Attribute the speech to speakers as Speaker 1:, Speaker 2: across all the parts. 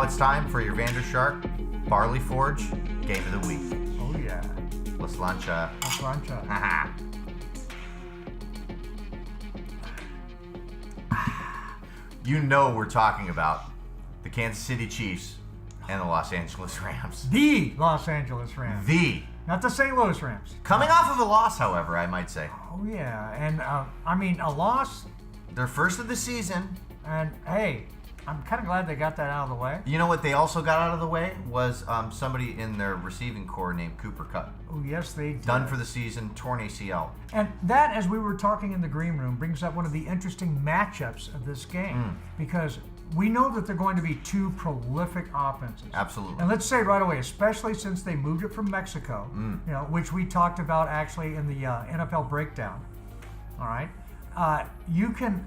Speaker 1: it's time for your VanderShark Barley Forge Game of the Week.
Speaker 2: Oh, yeah.
Speaker 1: La Slancha.
Speaker 2: La Slancha.
Speaker 1: You know we're talking about the Kansas City Chiefs and the Los Angeles Rams.
Speaker 2: The Los Angeles Rams. Not the St. Louis Rams.
Speaker 1: Coming off of a loss, however, I might say.
Speaker 2: Oh, yeah. And, a loss.
Speaker 1: Their first of the season.
Speaker 2: And, hey, I'm kind of glad they got that out of the way.
Speaker 1: You know what they also got out of the way was somebody in their receiving core named Cooper Kupp.
Speaker 2: Oh, yes, they did.
Speaker 1: Done for the season, torn ACL.
Speaker 2: And that, as we were talking in the green room, brings up one of the interesting matchups of this game. Because we know that they're going to be two prolific offenses.
Speaker 1: Absolutely.
Speaker 2: And let's say right away, especially since they moved it from Mexico, which we talked about actually in the NFL breakdown. All right. You can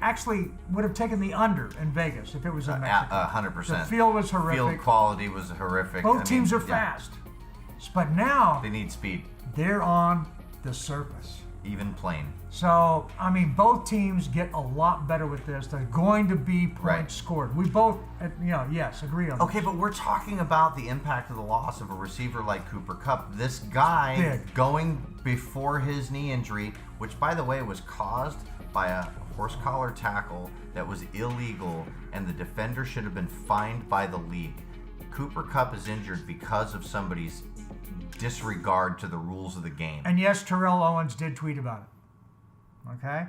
Speaker 2: actually would have taken the under in Vegas if it was in Mexico.
Speaker 1: 100%.
Speaker 2: The field was horrific.
Speaker 1: Field quality was horrific.
Speaker 2: Both teams are fast. But now
Speaker 1: they need speed.
Speaker 2: They're on the surface.
Speaker 1: Even plane.
Speaker 2: So, both teams get a lot better with this. There's going to be points scored. We both, yes, agree on
Speaker 1: Okay, but we're talking about the impact of the loss of a receiver like Cooper Kupp. This guy going before his knee injury, which, by the way, was caused by a horse collar tackle that was illegal, and the defender should have been fined by the league. Cooper Kupp is injured because of somebody's disregard to the rules of the game.
Speaker 2: And yes, Terrell Owens did tweet about it. Okay?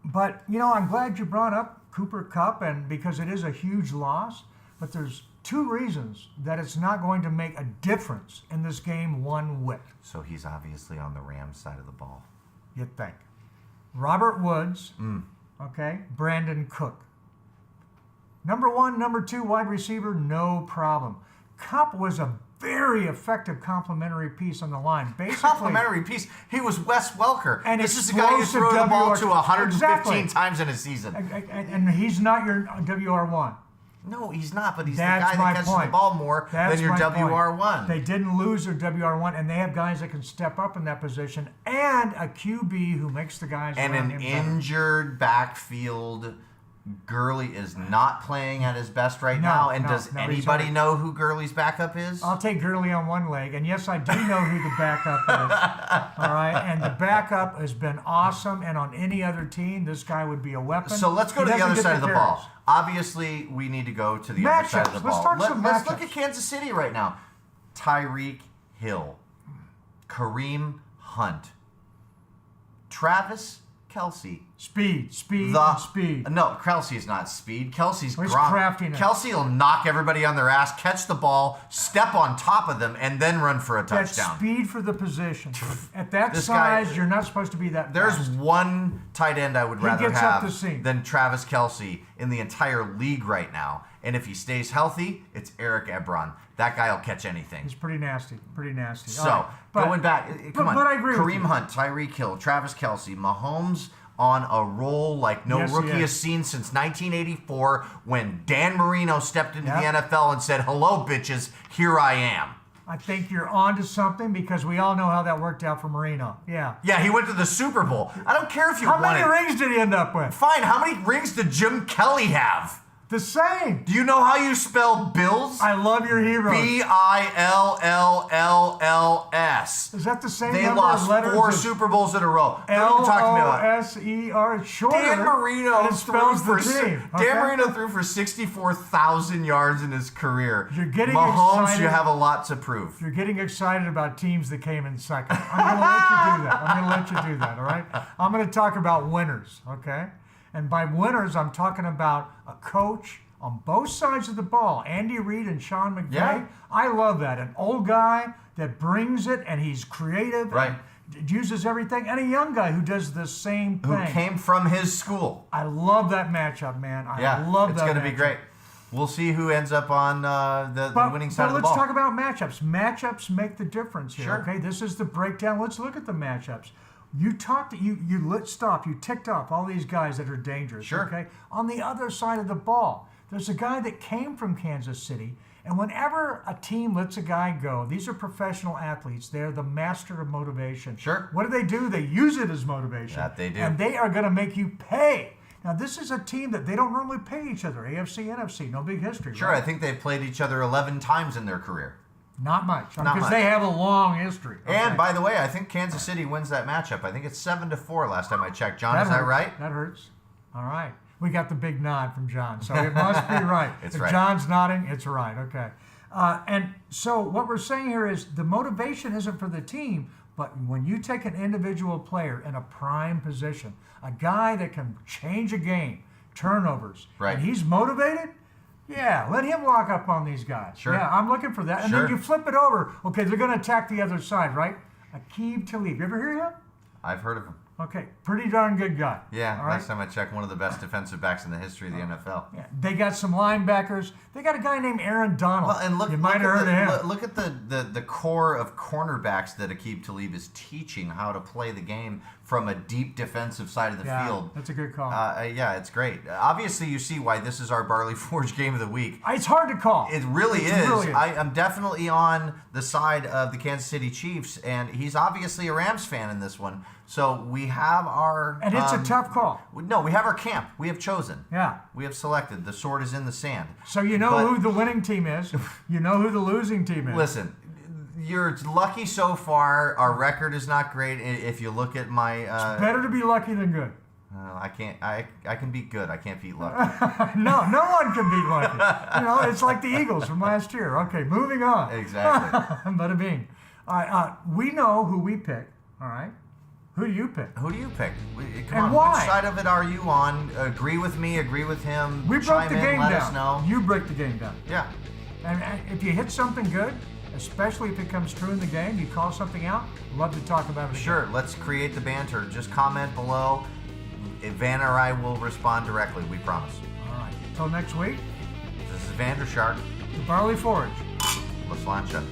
Speaker 2: But, I'm glad you brought up Cooper Kupp, and because it is a huge loss, but there's two reasons that it's not going to make a difference in this game one whit.
Speaker 1: So he's obviously on the Rams side of the ball.
Speaker 2: You'd think. Robert Woods, okay, Brandon Cook. Number one, number two wide receiver, no problem. Kupp was a very effective complimentary piece on the line. Basically,
Speaker 1: complimentary piece. He was Wes Welker.
Speaker 2: And
Speaker 1: this is the guy who threw the ball to 115 times in a season.
Speaker 2: And he's not your WR1.
Speaker 1: No, he's not, but he's the guy that catches the ball more than your WR1.
Speaker 2: They didn't lose their WR1, and they have guys that can step up in that position, and a QB who makes the guys
Speaker 1: and
Speaker 2: around
Speaker 1: an
Speaker 2: him
Speaker 1: injured backfield. Gurley is not playing at his best right now, and does anybody know who Gurley's backup is?
Speaker 2: I'll take Gurley on one leg, and yes, I do know who the backup is. All right, and the backup has been awesome, and on any other team, this guy would be a weapon.
Speaker 1: So let's go to the other side of the ball. Obviously, we need to go to the other side of the ball. Let's look at Kansas City right now. Tyreek Hill, Kareem Hunt, Travis Kelce.
Speaker 2: Speed.
Speaker 1: No, Kelce is not speed. Kelce's
Speaker 2: craftiness.
Speaker 1: Kelce will knock everybody on their ass, catch the ball, step on top of them, and then run for a touchdown.
Speaker 2: That's speed for the position. At that size, you're not supposed to be that
Speaker 1: There's
Speaker 2: fast.
Speaker 1: one tight end I would rather have than Travis Kelce in the entire league right now. And if he stays healthy, it's Eric Ebron. That guy will catch anything.
Speaker 2: He's pretty nasty.
Speaker 1: So, going back, come on.
Speaker 2: But I agree with you.
Speaker 1: Kareem Hunt, Tyreek Hill, Travis Kelce, Mahomes on a roll like no rookie has seen since 1984 when Dan Marino stepped into the NFL and said, "Hello, bitches, here I am."
Speaker 2: I think you're onto something because we all know how that worked out for Marino. Yeah,
Speaker 1: he went to the Super Bowl. I don't care if you won it.
Speaker 2: How many rings did he end up with?
Speaker 1: Fine, how many rings did Jim Kelly have?
Speaker 2: The same.
Speaker 1: Do you know how you spell Bills?
Speaker 2: I love your heroes.
Speaker 1: Bills.
Speaker 2: Is that the same
Speaker 1: they
Speaker 2: number
Speaker 1: lost
Speaker 2: of letters?
Speaker 1: 4 Super Bowls in a row.
Speaker 2: L-O-S-E-R. Shorter.
Speaker 1: Dan Marino
Speaker 2: threw
Speaker 1: for 64,000 yards in his career.
Speaker 2: You're getting
Speaker 1: Mahomes,
Speaker 2: excited.
Speaker 1: you have a lot to prove.
Speaker 2: You're getting excited about teams that came in second. I'm going to let you do that. All right? I'm going to talk about winners, okay? And by winners, I'm talking about a coach on both sides of the ball, Andy Reid and Sean McVay.
Speaker 1: Yeah.
Speaker 2: I love that. An old guy that brings it, and he's creative, and uses everything, and a young guy who does the same thing.
Speaker 1: Who came from his school.
Speaker 2: I love that matchup, man. I love that.
Speaker 1: It's going to be great. We'll see who ends up on the winning side of the ball.
Speaker 2: Let's talk about matchups. Matchups make the difference here,
Speaker 1: Sure.
Speaker 2: okay? This is the breakdown. Let's look at the matchups. You ticked off all these guys that are dangerous.
Speaker 1: Sure.
Speaker 2: Okay. On the other side of the ball, there's a guy that came from Kansas City, and whenever a team lets a guy go, these are professional athletes. They're the master of motivation.
Speaker 1: Sure.
Speaker 2: What do? They use it as motivation.
Speaker 1: That they do.
Speaker 2: And they are going to make you pay. Now, this is a team that they don't normally play each other. AFC, NFC, no big history.
Speaker 1: Sure,
Speaker 2: right?
Speaker 1: I think they've played each other 11 times in their career.
Speaker 2: Not much,
Speaker 1: Not
Speaker 2: because
Speaker 1: much.
Speaker 2: they have a long history. Okay.
Speaker 1: And by the way, I think Kansas City wins that matchup. I think it's 7-4 last time I checked. John, is that
Speaker 2: hurts.
Speaker 1: right?
Speaker 2: That hurts. All right. We got the big nod from John, so it must be right.
Speaker 1: It's
Speaker 2: if
Speaker 1: right.
Speaker 2: John's nodding, it's right. Okay. And so what we're saying here is the motivation isn't for the team, but when you take an individual player in a prime position, a guy that can change a game, turnovers,
Speaker 1: Right.
Speaker 2: and he's motivated, yeah, let him lock up on these guys.
Speaker 1: Sure.
Speaker 2: Yeah, I'm looking for that. And
Speaker 1: Sure.
Speaker 2: then you flip it over. Okay, they're going to attack the other side, right? Aqib Talib. You ever hear him?
Speaker 1: I've heard of him.
Speaker 2: Okay, pretty darn good guy.
Speaker 1: Yeah,
Speaker 2: All right?
Speaker 1: last time I checked, one of the best defensive backs in the history of the NFL.
Speaker 2: Yeah, they got some linebackers. They got a guy named Aaron Donald.
Speaker 1: Well, and look,
Speaker 2: you might
Speaker 1: look
Speaker 2: have heard
Speaker 1: at
Speaker 2: of him.
Speaker 1: Look at the core of cornerbacks that Aqib Talib is teaching how to play the game from a deep defensive side of the field.
Speaker 2: That's a good call.
Speaker 1: Yeah, it's great. Obviously, you see why this is our Barley Forge game of the week.
Speaker 2: It's hard to call.
Speaker 1: It really
Speaker 2: It
Speaker 1: is.
Speaker 2: really is.
Speaker 1: I'm definitely on the side of the Kansas City Chiefs, and he's obviously a Rams fan in this one. So we have our...
Speaker 2: And it's a tough call.
Speaker 1: No, we have our camp. We have chosen.
Speaker 2: Yeah.
Speaker 1: We have selected. The sword is in the sand.
Speaker 2: So you know
Speaker 1: But-
Speaker 2: who the winning team is. You know who the losing team is.
Speaker 1: Listen, you're lucky so far. Our record is not great. If you look at my...
Speaker 2: Better to be lucky than good.
Speaker 1: I can't... I can beat good. I can't beat luck.
Speaker 2: No one can beat lucky. You know, it's like the Eagles from last year. Okay, moving on.
Speaker 1: Exactly.
Speaker 2: Bada bing. All right, we know who we pick. All right. Who do you pick?
Speaker 1: Who do you pick? Come
Speaker 2: And
Speaker 1: on,
Speaker 2: why?
Speaker 1: which side of it are you on? Agree with me, agree with him.
Speaker 2: We broke
Speaker 1: chime
Speaker 2: the
Speaker 1: in,
Speaker 2: game
Speaker 1: let
Speaker 2: down.
Speaker 1: us know.
Speaker 2: You break the game down.
Speaker 1: Yeah.
Speaker 2: And if you hit something good, especially if it comes true in the game, you call something out, love to talk about it again.
Speaker 1: Sure, let's create the banter. Just comment below. Van or I will respond directly, we promise.
Speaker 2: All right. Until next week,
Speaker 1: This is VanderShark.
Speaker 2: the Barley Forge.
Speaker 1: Let's launch it.